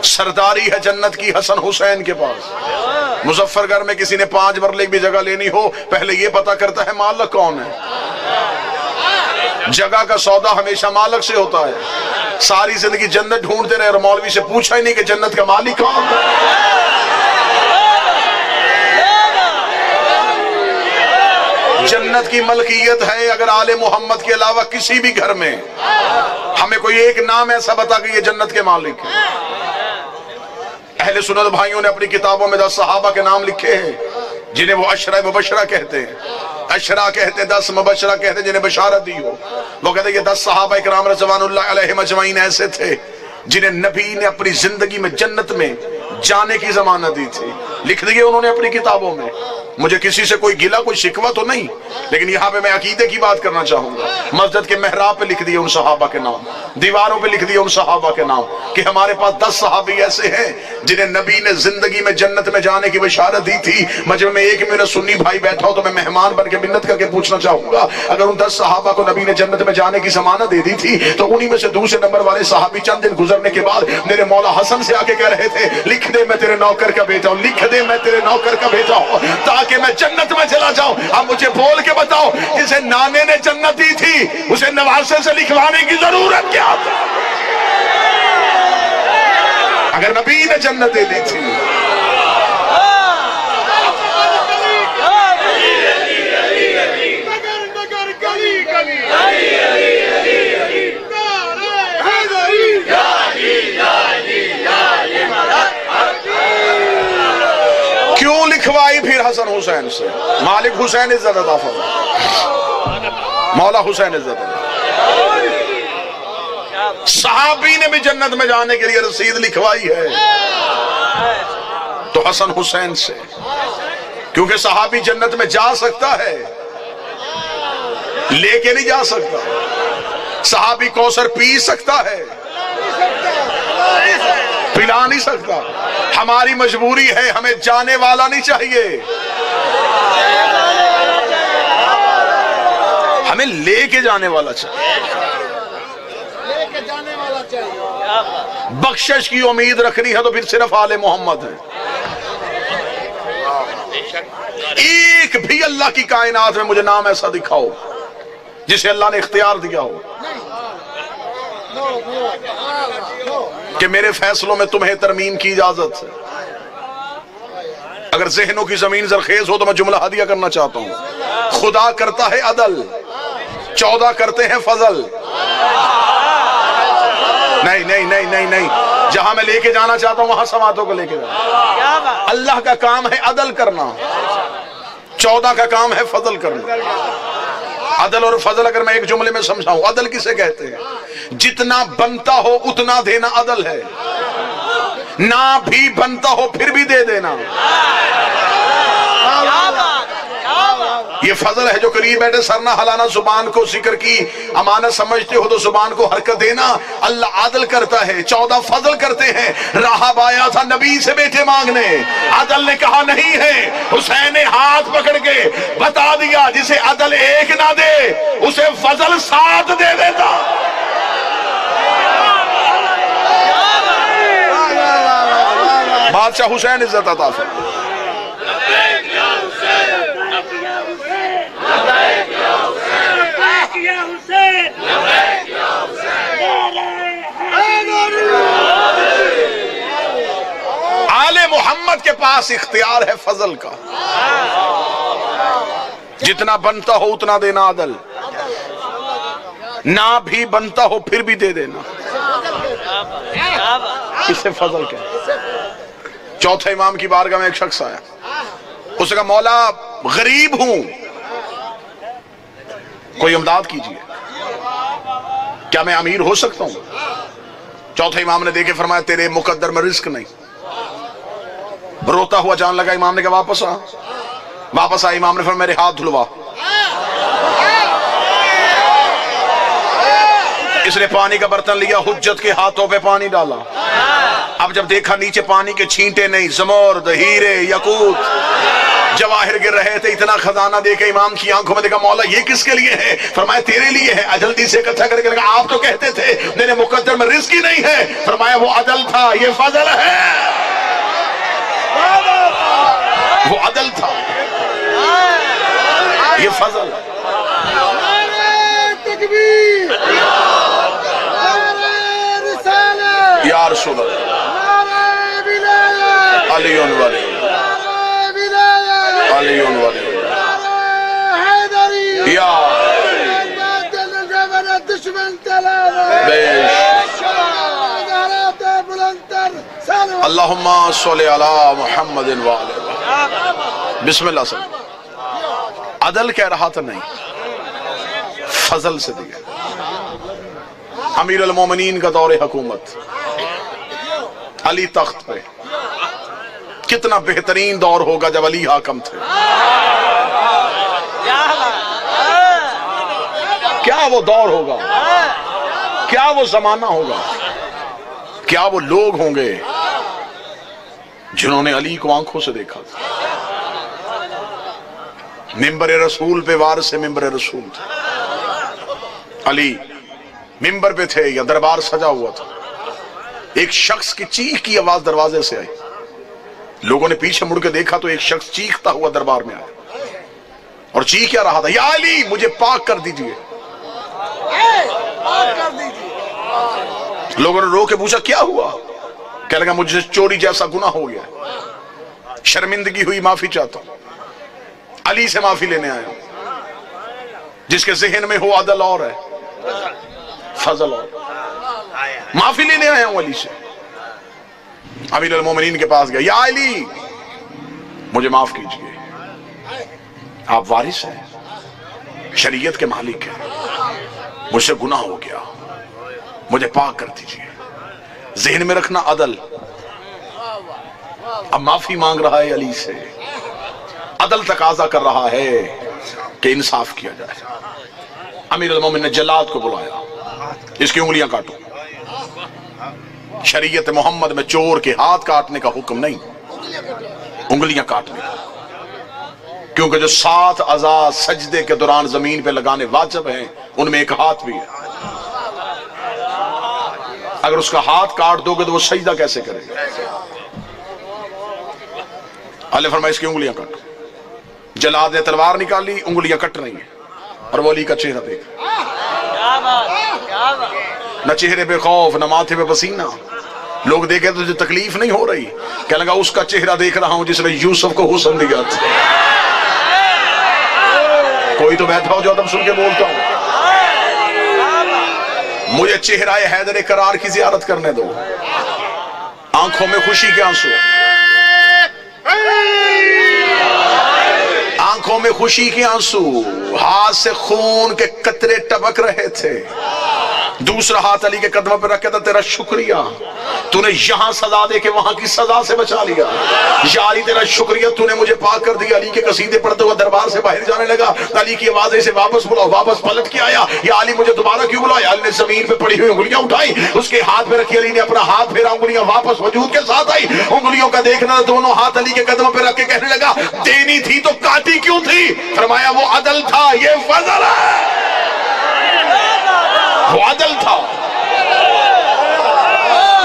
سرداری ہے جنت کی حسن حسین کے پاس. مظفر گڑھ میں کسی نے 5 مرلے بھی جگہ لینی ہو پہلے یہ پتا کرتا ہے مالک کون ہے. جگہ کا سودا ہمیشہ مالک سے ہوتا ہے. ساری زندگی جنت ڈھونڈتے رہے اور مولوی سے پوچھا ہی نہیں کہ جنت کا مالک کون ہے. جنت کی ملکیت ہے اگر آل محمد کے علاوہ کسی بھی گھر میں. ہمیں کوئی ایک نام ایسا بتا کہ یہ جنت کے مالک ہے. اہل سنت بھائیوں نے اپنی کتابوں میں 10 صحابہ کے نام لکھے ہیں جنہیں وہ عشرہ مبشرہ کہتے ہیں. عشرہ کہتے ہیں 10 مبشرہ کہتے ہیں جنہیں بشارت دی ہو. وہ کہتے ہیں یہ 10 صحابہ اکرام رضوان اللہ علیہم اجمعین ایسے تھے جنہیں نبی نے اپنی زندگی میں جنت میں جانے کی ضمانت دی تھی. لکھ دیے انہوں نے اپنی کتابوں میں. مجھے کسی سے کوئی گلہ کوئی شکوہ تو نہیں، لیکن یہاں پہ میں عقیدے کی بات کرنا چاہوں گا. مسجد کے محراب پہ لکھ دیے ان صحابہ کے نام، دیواروں پہ لکھ دیے ان صحابہ کے نام کہ ہمارے پاس 10 صحابی ایسے ہیں جنہیں نبی نے زندگی میں جنت میں جانے کی بشارت دی تھی. مجمع میں ایک میرا سنی بھائی بیٹھا ہو تو میں مہمان بن کے منت کر کے پوچھنا چاہوں گا اگر ان 10 صحابہ کو نبی نے جنت میں جانے کی ضمانت دے دی تھی تو انہی میں سے دوسرے نمبر والے صحابی چند دن گزرنے کے بعد میرے مولا حسن سے آگے کہہ رہے تھے لکھ دے میں تیرے نوکر کا بیٹا ہوں، لکھ دے میں تیرے نوکر کا بیٹا ہوں تاکہ میں جنت میں چلا جاؤں. اب مجھے بول کے بتاؤ جسے نانے نے جنت دی تھی اسے نواسے سے لکھوانے کی ضرورت کیا تھا اگر نبی نے جنت دے دی تھی. کیوں لکھوائی پھر حسن حسین سے؟ مالک حسین عزت عطا فرمائے، مولا حسین عزت عطا. صحابی نے بھی جنت میں جانے کے لیے رسید لکھوائی ہے تو حسن حسین سے، کیونکہ صحابی جنت میں جا سکتا ہے لے کے نہیں جا سکتا. صحابی کوثر پی سکتا ہے پلا نہیں سکتا. ہماری مجبوری ہے ہمیں جانے والا نہیں چاہیے، ہمیں لے کے جانے والا چاہیے. بخشش کی امید رکھنی ہے تو پھر صرف آل محمد ہے. ایک بھی اللہ کی کائنات میں مجھے نام ایسا دکھاؤ جسے اللہ نے اختیار دیا ہو کہ میرے فیصلوں میں تمہیں ترمیم کی اجازت ہے. اگر ذہنوں کی زمین زرخیز ہو تو میں جملہ ہدیہ کرنا چاہتا ہوں. خدا کرتا ہے عدل، 14 کرتے ہیں فضل. نہیں نہیں نہیں نہیں نہیں، جہاں میں لے کے جانا چاہتا ہوں وہاں سماعتوں کو لے کے جانا. اللہ کا کام ہے عدل کرنا، 14 کا کام ہے فضل کرنا. عدل اور فضل اگر میں ایک جملے میں سمجھاؤں، عدل کسے کہتے ہیں؟ جتنا بنتا ہو اتنا دینا عدل ہے، نہ بھی بنتا ہو پھر بھی دے دینا. یہ فضل ہے جو قریب بیٹھے سر نہ ہلانا، زبان کو ذکر کی امانت سمجھتے ہو تو زبان کو حرکت دینا. اللہ عدل کرتا ہے، 14 فضل کرتے ہیں. راہب آیا تھا نبی سے بیٹے مانگنے، عدل نے کہا نہیں ہے. حسین نے ہاتھ پکڑ کے بتا دیا جسے عدل 1 نہ دے اسے فضل 7 دے دیتا. بادشاہ حسین عزت عطا فرمائے. آل محمد کے پاس اختیار ہے فضل کا، جتنا بنتا ہو اتنا دینا عدل، نہ بھی بنتا ہو پھر بھی دے دینا. اسے فضل کہتے ہیں. چوتھے امام کی بارگاہ میں ایک شخص آیا، اس نے کہا مولا غریب ہوں، کوئی امداد کیجئے، کیا میں امیر ہو سکتا ہوں؟ چوتھے امام نے دیکھے فرمایا تیرے مقدر میں رزق نہیں. روتا ہوا جان لگا. امام نے کہا واپس آ. واپس آئے. امام نے فرمایا میرے ہاتھ دھلوا. اس نے پانی کا برتن لیا، حجت کے ہاتھوں پہ پانی ڈالا. اب اب جب دیکھا نیچے پانی کے چھینٹے نہیں، زمرد، ہیرے، یاقوت، جواہر گر رہے تھے، اتنا خزانہ دیکھے امام کی آنکھوں میں، دیکھا مولا یہ کس کے لیے ہے؟ فرمایا تیرے لیے ہے۔ جلدی سے اکٹھا کر کے لگا، آپ تو کہتے تھے میرے مقدر میں رزق ہی نہیں ہے۔ فرمایا وہ عدل تھا، یہ فضل ہے، وہ عدل تھا، یہ فضل ہے۔ یا رسول اللہ، علی ولی علی ولی یا اللہم صلی علی محمد وعلی بسم اللہ صلی اللہ۔ عدل کہہ رہا تھا، نہیں، فضل سے دیا۔ امیر المومنین کا دور حکومت، علی تخت پہ، کتنا بہترین دور ہوگا جب علی حاکم تھے۔ کیا وہ دور ہوگا، کیا وہ زمانہ ہوگا، کیا وہ لوگ ہوں گے جنہوں نے علی کو آنکھوں سے دیکھا تھا۔ ممبر رسول پہ وارث ممبر رسول تھے، علی ممبر پہ تھے یا دربار سجا ہوا تھا، ایک شخص کی چیخ کی آواز دروازے سے آئی، لوگوں نے پیچھے مڑ کے دیکھا تو ایک شخص چیختا ہوا دربار میں آیا اور چیخ کیا رہا تھا، یا علی مجھے پاک کر دیجئے۔ لوگوں نے رو کے پوچھا کیا ہوا؟ کہنے لگا مجھے چوری جیسا گناہ ہو گیا، شرمندگی ہوئی، معافی چاہتا ہوں، علی سے معافی لینے آیا ہوں۔ جس کے ذہن میں ہو عدل اور ہے، فضل اور، معافی لینے آیا ہوں علی سے۔ امیر المومنین کے پاس گیا، یا علی مجھے معاف کیجئے، آپ وارث ہیں، شریعت کے مالک ہیں، مجھ سے گناہ ہو گیا، مجھے پاک کر دیجئے۔ ذہن میں رکھنا عدل، اب معافی مانگ رہا ہے علی سے، عدل تقاضا کر رہا ہے کہ انصاف کیا جائے۔ امیر المومنین نے جلاد کو بلایا، اس کی انگلیاں کاٹو۔ شریعت محمد میں چور کے ہاتھ کاٹنے کا حکم نہیں، انگلیاں کاٹنے کا، کیونکہ جو 7 اعضاء سجدے کے دوران زمین پہ لگانے واجب ہیں ان میں ایک ہاتھ بھی ہے۔ اگر اس کا ہاتھ کاٹ دو گے تو وہ سجدہ کیسے کرے گا؟ اللہ فرمایا اس کی انگلیاں کاٹو۔ جلاد نے تلوار نکالی، انگلیاں کٹ رہی ہیں، اور وہ علی کا چہرہ دیکھ، نہ چہرے پہ خوف، نہ ماتھے پہ پسینہ۔ لوگ دیکھے تو تجھے تکلیف نہیں ہو رہی، کہنے لگا اس کا چہرہ دیکھ رہا ہوں جس نے یوسف کو حسن دیا تھا۔ کوئی تو بیٹھا ہو جو تب سن کے بولتا ہوں، مجھے چہرہ حیدر کرار کی زیارت کرنے دو، آنکھوں میں خوشی کے آنسو، آنکھوں میں خوشی کے آنسو، ہاتھ سے خون کے قطرے ٹپک رہے تھے۔ دوسرا ہاتھ علی کے قدموں پہ رکھ کے تھا، تیرا شکریہ، تو نے یہاں سزا دے کے وہاں کی سزا سے بچا لیا۔ یا علی تیرا شکریہ، تو نے مجھے پاک کر دیا۔ علی کے قصیدے پڑھتے ہوا دربار سے باہر جانے لگا، علی کی آواز اسے واپس بلاؤ، واپس پلٹ کے آیا، یا علی مجھے دوبارہ کیوں بلایا؟ علی نے زمین پہ پڑی ہوئی انگلیاں اٹھائی، اس کے ہاتھ پہ رکھی، علی نے اپنا ہاتھ پھیرا، انگلیاں واپس وجود کے ساتھ آئی۔ انگلیوں کا دیکھنا، دونوں ہاتھ علی کے قدموں پہ رکھ کے کہنے لگا، دینی تھی تو کاٹی کیوں تھی؟ فرمایا وہ عدل تھا، یہ فضل ہے، وہ عدل تھا،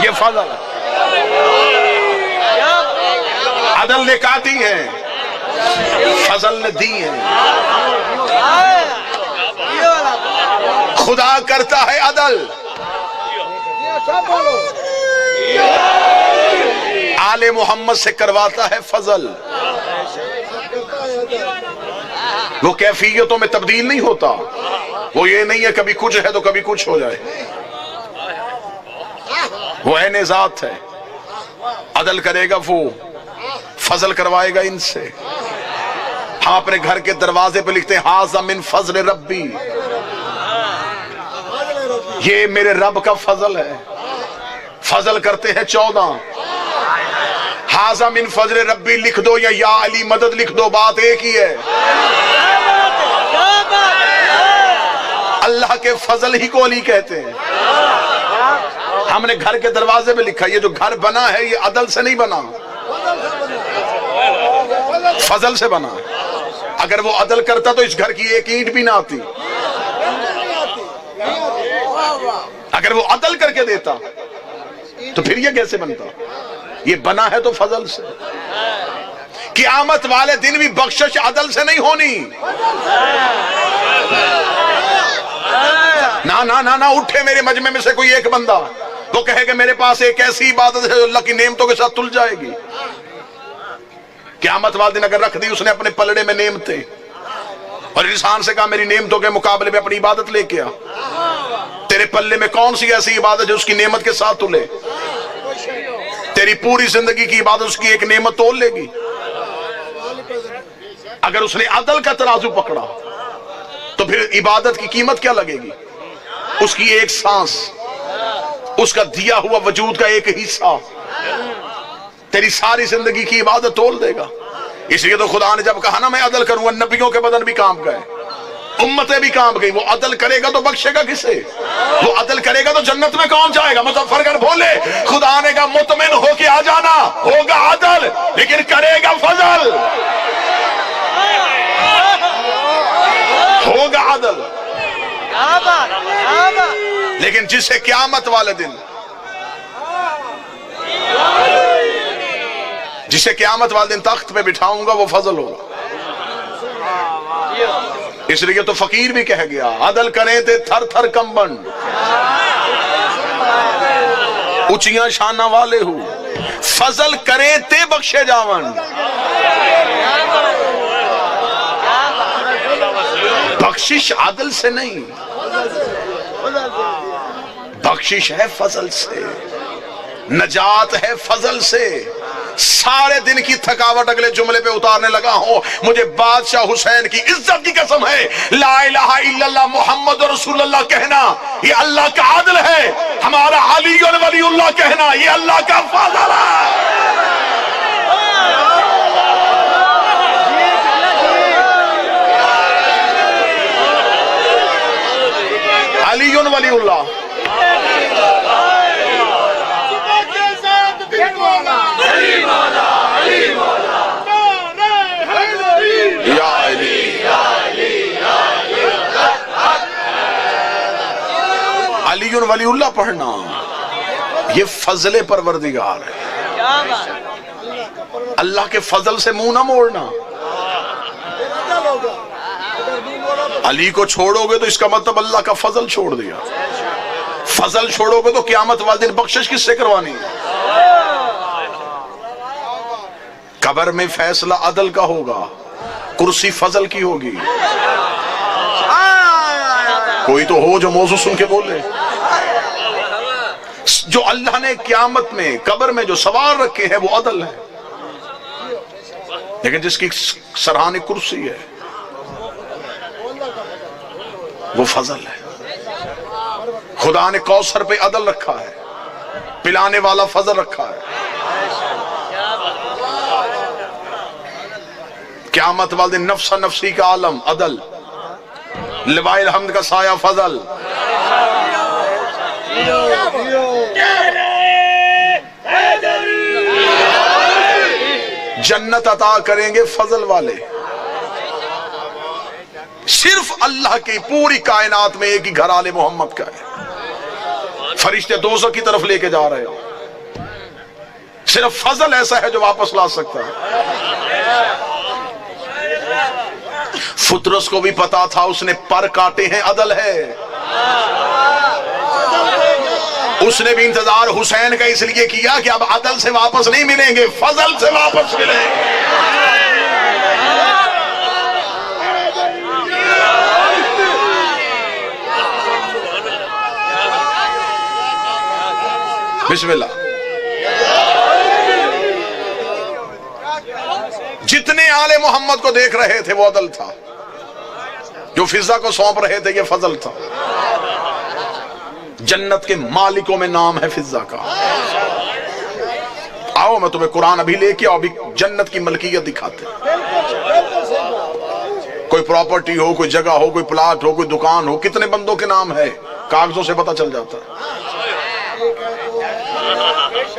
یہ فضل ہے۔ عدل نے کاٹی ہے، فضل نے دی ہے۔ خدا کرتا ہے عدل، آل محمد سے کرواتا ہے فضل۔ وہ کیفیتوں میں تبدیل نہیں ہوتا، وہ یہ نہیں ہے کبھی کچھ ہے تو کبھی کچھ ہو جائے، وہ عین ذات ہے۔ عدل کرے گا وہ، فضل کروائے گا ان سے۔ ہم اپنے گھر کے دروازے پہ لکھتے ہیں ھذا من فضل ربی، یہ میرے رب کا فضل ہے۔ فضل کرتے ہیں 14، ھذا من فضل ربی لکھ دو یا علی مدد لکھ دو، بات ایک ہی ہے۔ اللہ کے فضل ہی کو علی کہتے ہیں۔ ہم نے گھر کے دروازے پہ لکھا یہ جو گھر بنا ہے یہ عدل سے نہیں بنا، فضل سے بنا۔ اگر وہ عدل کرتا تو اس گھر کی ایک اینٹ بھی نہ آتی، اگر وہ عدل کر کے دیتا تو پھر یہ کیسے بنتا؟ یہ بنا ہے تو فضل سے۔ قیامت والے دن بھی بخشش عدل سے نہیں ہونی۔ نہ اٹھے میرے مجمع میں سے کوئی ایک بندہ وہ کہے کہ میرے پاس ایک ایسی عبادت ہے جو اللہ کی نعمتوں کے ساتھ تل جائے گی۔ قیامت والے دن اگر رکھ دی اس نے اپنے پلڑے میں نعمتیں اور انسان سے کہا میری نعمتوں کے مقابلے میں اپنی عبادت لے کے آ، تیرے پلے میں کون سی ایسی عبادت جو اس کی نعمت کے ساتھ تلے؟ تیری پوری زندگی کی عبادت اس کی ایک نعمت تول لے گی؟ اگر اس نے عدل کا ترازو پکڑا تو پھر عبادت کی قیمت کیا لگے گی؟ اس کی ایک سانس، اس کا دیا ہوا وجود کا ایک حصہ تیری ساری زندگی کی عبادت تول دے گا۔ اس لیے تو خدا نے جب کہا نا میں عدل کروں گا، نبیوں کے بدن بھی کام گئے، امتیں بھی کام گئی۔ وہ عدل کرے گا تو بخشے گا کسے؟ وہ عدل کرے گا تو جنت میں کون جائے گا؟ مظفر گر بولے خدا نے کہا مطمئن ہو کے آ جانا، ہوگا عدل لیکن کرے گا فضل، ہوگا عدل لیکن جسے قیامت والے دن، جسے قیامت والے دن تخت پہ بٹھاؤں گا وہ فضل ہوگا۔ اس لیے تو فقیر بھی کہہ گیا عدل کریں تے تھر تھر کمبن، اونچیاں شانہ والے ہو، فضل کریں تے بخشے جاون۔ بخشش عدل سے نہیں، بخشش ہے فضل سے، نجات ہے فضل سے۔ سارے دن کی تھکاوٹ اگلے جملے پہ اتارنے لگا ہوں، مجھے بادشاہ حسین کی عزت کی قسم ہے لا الہ الا اللہ محمد رسول اللہ کہنا یہ اللہ کا عدل ہے، ہمارا علی ولی اللہ کہنا یہ اللہ کا فضل ہے۔ علی ولی اللہ، علی ولی اللہ پڑھنا یہ فضل پروردگار ہے، اللہ کے فضل سے منہ نہ موڑنا۔ علی کو چھوڑو گے تو اس کا مطلب اللہ کا فضل چھوڑ دیا، فضل چھوڑو گے تو قیامت والے دن بخشش کس سے کروانی؟ قبر میں فیصلہ عدل کا ہوگا، کرسی فضل کی ہوگی۔ کوئی تو ہو جو موضوع سن کے بولے۔ جو اللہ نے قیامت میں قبر میں جو سوال رکھے ہیں وہ عدل ہے، لیکن جس کی سرحانی کرسی ہے وہ فضل ہے۔ خدا نے کوثر پہ عدل رکھا ہے، پلانے والا فضل رکھا ہے۔ قیامت والے دن نفس نفسی کا عالم عدل، لوائے الحمد کا سایہ فضل۔ جنت عطا کریں گے فضل والے، صرف اللہ کی پوری کائنات میں ایک ہی گھر آل محمد کا ہے، فرشتے دوزخ کی طرف لے کے جا رہے ہو، صرف فضل ایسا ہے جو واپس لا سکتا ہے۔ فطرس کو بھی پتا تھا اس نے پر کاٹے ہیں عدل ہے، اس نے بھی انتظار حسین کا اس لیے کیا کہ اب عدل سے واپس نہیں ملیں گے، فضل سے واپس ملیں گے۔ بسم اللہ۔ جتنے آل محمد کو دیکھ رہے تھے وہ عدل تھا، جو فضا کو سونپ رہے تھے یہ فضل تھا۔ جنت کے مالکوں میں نام ہے فضا کا۔ آؤ میں تمہیں قرآن ابھی لے کے ابھی جنت کی ملکیت دکھاتے ہیں۔ کوئی پراپرٹی ہو، کوئی جگہ ہو، کوئی پلاٹ ہو، کوئی دکان ہو، کتنے بندوں کے نام ہے کاغذوں سے پتہ چل جاتا ہے۔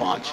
5।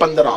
15।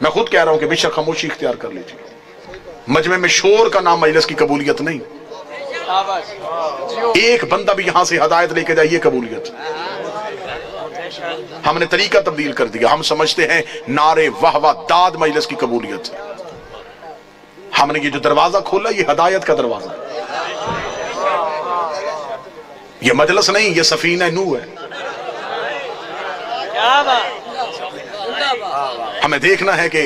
میں خود کہہ رہا ہوں کہ بے شک خاموشی اختیار کر لیجیے. مجمع میں شور کا نام مجلس کی قبولیت نہیں. ایک بندہ بھی یہاں سے ہدایت لے کے جائے، یہ قبولیت. ہم نے طریقہ تبدیل کر دیا. ہم سمجھتے ہیں نعرے واہ واہ داد مجلس کی قبولیت. ہم نے یہ جو دروازہ کھولا یہ ہدایت کا دروازہ ہے. یہ مجلس نہیں، یہ سفینہ نوح ہے. ہمیں دیکھنا ہے کہ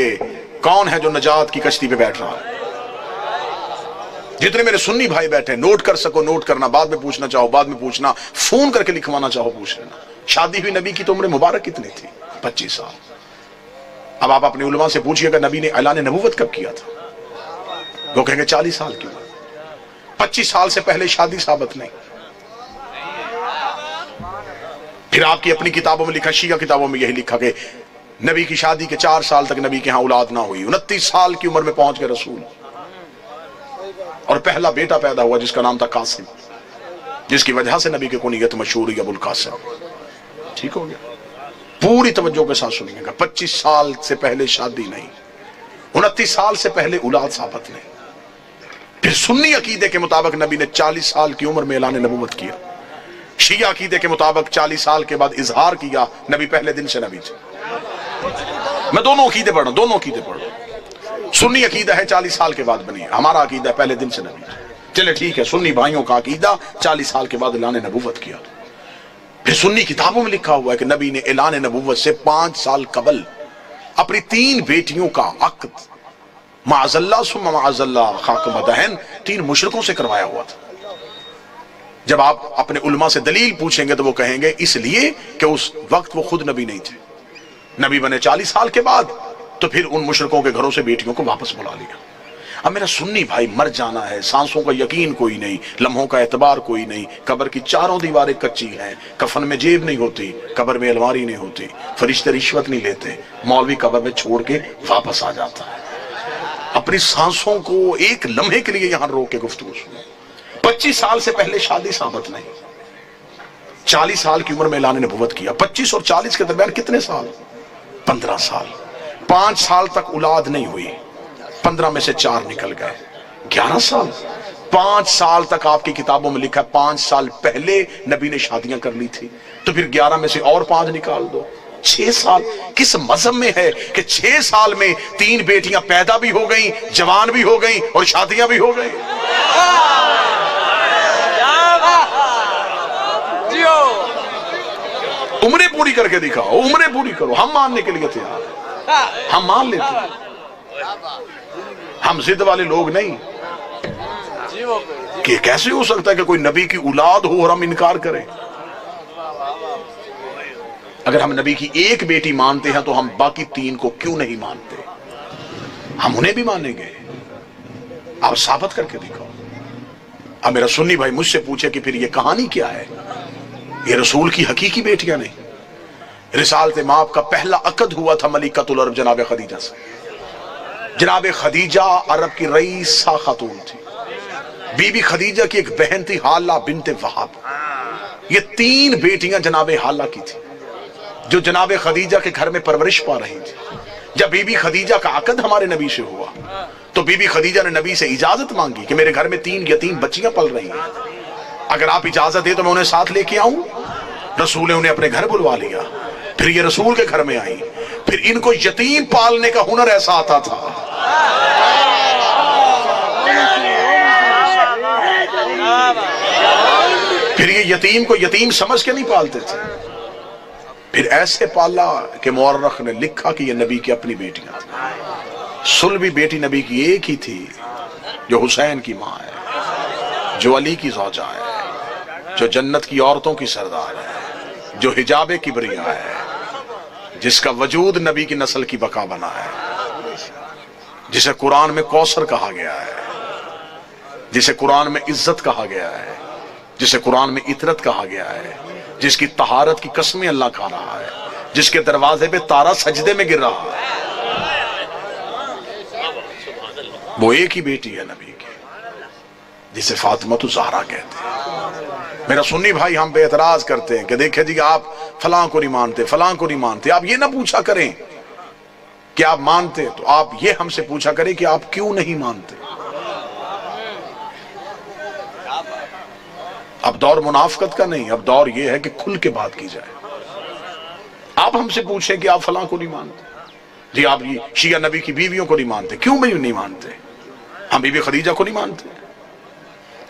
کون ہے جو نجات کی کشتی پہ بیٹھ رہا ہے. جتنے میرے سنی بھائی بیٹھے، نوٹ کر سکو نوٹ کرنا، بعد میں پوچھنا چاہو بعد میں پوچھنا، فون کر کے لکھوانا چاہو پوچھ لینا. شادی ہوئی نبی کی تو عمر مبارک کتنی تھی؟ 25 سال. اب آپ اپنے علماء سے پوچھئے کہ نبی نے اعلان نبوت کب کیا تھا؟ وہ کہیں گے 40 سال کی عمر. 25 سال سے پہلے شادی ثابت نہیں. پھر آپ کی اپنی کتابوں میں لکھا، شیعہ کتابوں میں یہی لکھا کہ نبی کی شادی کے 4 سال تک نبی کے ہاں اولاد نہ ہوئی. 29 سال کی عمر میں پہنچ گئے رسول، اور پہلا بیٹا پیدا ہوا جس کا نام تھا قاسم، جس کی وجہ سے نبی کی کنیت مشہور ہوئی ابو القاسم. ٹھیک ہو گیا؟ پوری توجہ کے ساتھ سنیے گا. 25 سال سے پہلے شادی نہیں، 29 سال سے پہلے اولاد ثابت نہیں. پھر سنی عقیدے کے مطابق نبی نے 40 سال کی عمر میں اعلان نبوت کیا. شیعہ عقیدے کے مطابق 40 سال کے بعد اظہار کیا. نبی پہلے دن سے نبی تھے. میں دونوں عقیدے پڑھ رہا ہوں، دونوں عقیدے پڑھ رہا ہوں. سنی عقیدہ ہے 40 سال کے بعد بنی، ہمارا عقیدہ ہے پہلے دن سے نبی تھے. چلے ٹھیک ہے، سنی بھائیوں کا عقیدہ 40 سال کے بعد اعلان نبوت کیا. پھر سنی کتابوں میں لکھا ہوا ہے کہ نبی نے اعلان نبوت سے 5 سال قبل اپنی 3 بیٹیوں کا عقد معاذ اللہ ثم معاذ اللہ خاک مدہن 3 مشرکوں سے کروایا ہوا تھا. جب آپ اپنے علماء سے دلیل پوچھیں گے تو وہ کہیں گے اس لیے کہ اس وقت وہ خود نبی نہیں تھے. نبی بنے 40 سال کے بعد، تو پھر ان مشرکوں کے گھروں سے بیٹیوں کو واپس بلا لیا. اب میرا سنی بھائی مر جانا ہے، سانسوں کا یقین کوئی نہیں، لمحوں کا اعتبار کوئی نہیں، قبر کی 4 دیواریں کچی ہیں، کفن میں جیب نہیں ہوتی، قبر میں الماری نہیں ہوتی، فرشتے رشوت نہیں لیتے، مولوی قبر میں چھوڑ کے واپس آ جاتا ہے. اپنی سانسوں کو ایک لمحے کے لیے یہاں روک کے گفتگو سنو. 25 سال سے پہلے شادی ثابت نہیں، 40 سال کی عمر میں اعلان نبوت کیا. 25 اور 40 کے درمیان کتنے سال؟ 15 سال. 5 سال تک اولاد نہیں ہوئی، 15 میں سے 4 نکل گئے. 11 سال. 5 سال تک آپ کی کتابوں میں لکھا ہے 5 سال پہلے نبی نے شادیاں کر لی تھی، تو پھر 11 میں سے اور 5 نکال دو. 6 سال. کس مذہب میں ہے کہ 6 سال میں 3 بیٹیاں پیدا بھی ہو گئیں، جوان بھی ہو گئیں اور شادیاں بھی ہو گئیں؟ عمریں پوری کر کے دکھاؤ، عمریں پوری کرو. ہم ماننے کے لیے تیار ہیں، ہم مان لیتے ہیں. ہم ضد والے لوگ نہیں کہ کیسے ہو سکتا ہے کہ کوئی نبی کی اولاد ہو اور ہم انکار کریں. اگر ہم نبی کی ایک بیٹی مانتے ہیں تو ہم باقی 3 کو کیوں نہیں مانتے؟ ہم انہیں بھی مانیں گے. آپ ثابت کر کے دکھاؤ. اب میرا سنی بھائی مجھ سے پوچھے کہ پھر یہ کہانی کیا ہے؟ یہ رسول کی حقیقی بیٹیاں نہیں. رسالت مآب کا پہلا عقد ہوا تھا ملکۃ العرب جناب خدیجہ سے. جناب خدیجہ عرب کی رئیسہ خاتون تھی. بی بی خدیجہ کی ایک بہن تھی حالہ بنت وہب. یہ 3 بیٹیاں جناب حالہ کی تھی جو جناب خدیجہ کے گھر میں پرورش پا رہی تھی. جب بی بی خدیجہ کا عقد ہمارے نبی سے ہوا تو بی بی خدیجہ نے نبی سے اجازت مانگی کہ میرے گھر میں 3 یتیم بچیاں پل رہی ہیں، اگر آپ اجازت دے تو میں انہیں ساتھ لے کے آؤں. رسول نے انہیں اپنے گھر بلوا لیا. پھر یہ رسول کے گھر میں آئی. پھر ان کو یتیم پالنے کا ہنر ایسا آتا تھا. پھر یہ یتیم کو یتیم سمجھ کے نہیں پالتے تھے، پھر ایسے پالا کہ مورخ نے لکھا کہ یہ نبی کی اپنی بیٹیاں. سلبی بیٹی نبی کی ایک ہی تھی جو حسین کی ماں ہے، جو علی کی زوجہ ہے، جو جنت کی عورتوں کی سردار ہے، جو حجاب کبریا ہے، جس کا وجود نبی کی نسل کی بقا بنا ہے، جسے قرآن میں کوثر کہا گیا ہے، جسے قرآن میں عزت کہا گیا ہے، جسے قرآن میں عطرت کہا گیا ہے، جس کی طہارت کی قسمیں اللہ کھا رہا ہے، جس کے دروازے پہ تارا سجدے میں گر رہا ہے. وہ ایک ہی بیٹی ہے نبی کی جسے فاطمہ الزہرا کہتے ہیں. میرا سنی بھائی ہم پہ اعتراض کرتے ہیں کہ دیکھیں جی آپ فلاں کو نہیں مانتے، فلاں کو نہیں مانتے. آپ یہ نہ پوچھا کریں کہ آپ مانتے تو آپ یہ ہم سے پوچھا کریں کہ آپ کیوں نہیں مانتے. اب دور منافقت کا نہیں، اب دور یہ ہے کہ کھل کے بات کی جائے. آپ ہم سے پوچھیں کہ آپ فلاں کو نہیں مانتے، جی آپ یہ شیعہ نبی کی بیویوں کو نہیں مانتے، کیوں نہیں مانتے؟ ہم بی بی خدیجہ کو نہیں مانتے،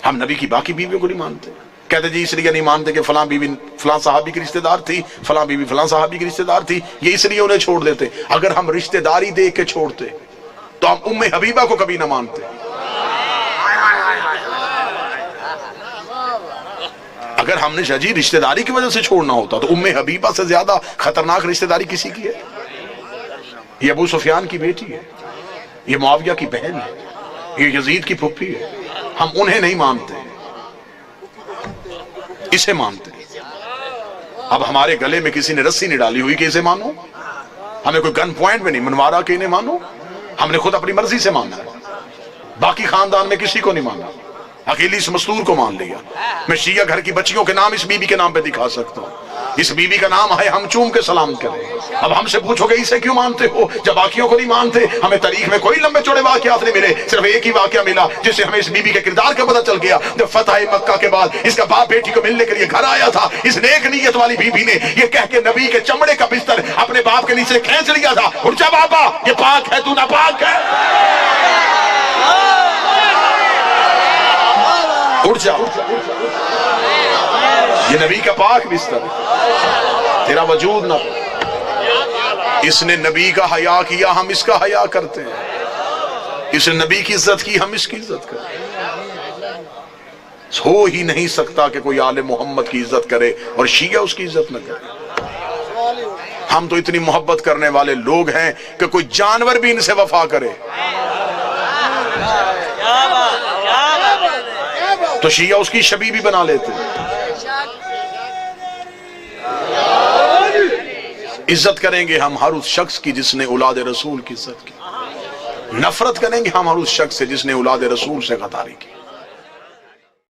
ہم نبی کی باقی بیویوں کو نہیں مانتے. کہتے جی اس لیے نہیں مانتے کہ فلاں بیوی فلاں صحابی کی رشتہ دار تھی، فلاں بیوی فلاں صحابی کی رشتہ دار تھی، یہ اس لیے انہیں چھوڑ دیتے. اگر ہم رشتہ داری دیکھ کے چھوڑتے تو ہم ام حبیبہ کو کبھی نہ مانتے. اگر ہم نے جی رشتہ داری کی وجہ سے چھوڑنا ہوتا تو ام حبیبہ سے زیادہ خطرناک رشتہ داری کسی کی ہے؟ یہ ابو سفیان کی بیٹی ہے، یہ معاویہ کی بہن ہے، یہ یزید کی پھپھی ہے. ہم انہیں نہیں مانتے، اسے مانتے. اب ہمارے گلے میں کسی نے رسی نہیں ڈالی ہوئی کہ اسے مانو، ہمیں کوئی گن پوائنٹ میں نہیں منوارا کہ انہیں مانو، ہم نے خود اپنی مرضی سے مانا ہے. باقی خاندان میں کسی کو نہیں مانا، اکیلی اس مستور کو مان لیا. میں شیعہ گھر کی بچیوں کے نام اس بی بی کے نام پہ دکھا سکتا ہوں. اس بی بی کا نام ہے، ہم چوم کے سلام کریں. اب ہم سے پوچھو گے اسے کیوں مانتے ہو جب باقیوں کو نہیں مانتے؟ ہمیں تاریخ میں کوئی لمبے چوڑے واقعات نہیں ملے، صرف ایک ہی واقعہ ملا جس سے ہمیں اس بی بی کے کردار کا پتہ چل گیا. جب فتح مکہ کے بعد اس کا باپ بیٹی کو ملنے کے لیے گھر آیا تھا، اس نیک نیت والی بی بی نے یہ کہہ کے نبی کے چمڑے کا بستر اپنے باپ کے نیچے کھینچ لیا تھا، اٹھ جا بابا یہ پاک ہے تو ناپاک ہے، اٹھ جا، یہ نبی کا پاک بستر ہے، تیرا وجود نہ. اس نے نبی کا حیا کیا، ہم اس کا حیا کرتے ہیں. اس نے نبی کی عزت کی، ہم اس کی عزت کرتے ہیں. ہو ہی نہیں سکتا کہ کوئی آل محمد کی عزت کرے اور شیعہ اس کی عزت نہ کرے. ہم تو اتنی محبت کرنے والے لوگ ہیں کہ کوئی جانور بھی ان سے وفا کرے تو شیعہ اس کی شبیہ بھی بنا لیتے. عزت کریں گے ہم ہر اس شخص کی جس نے اولاد رسول کی عزت کی، نفرت کریں گے ہم ہر اس شخص سے جس نے اولاد رسول سے غداری کی.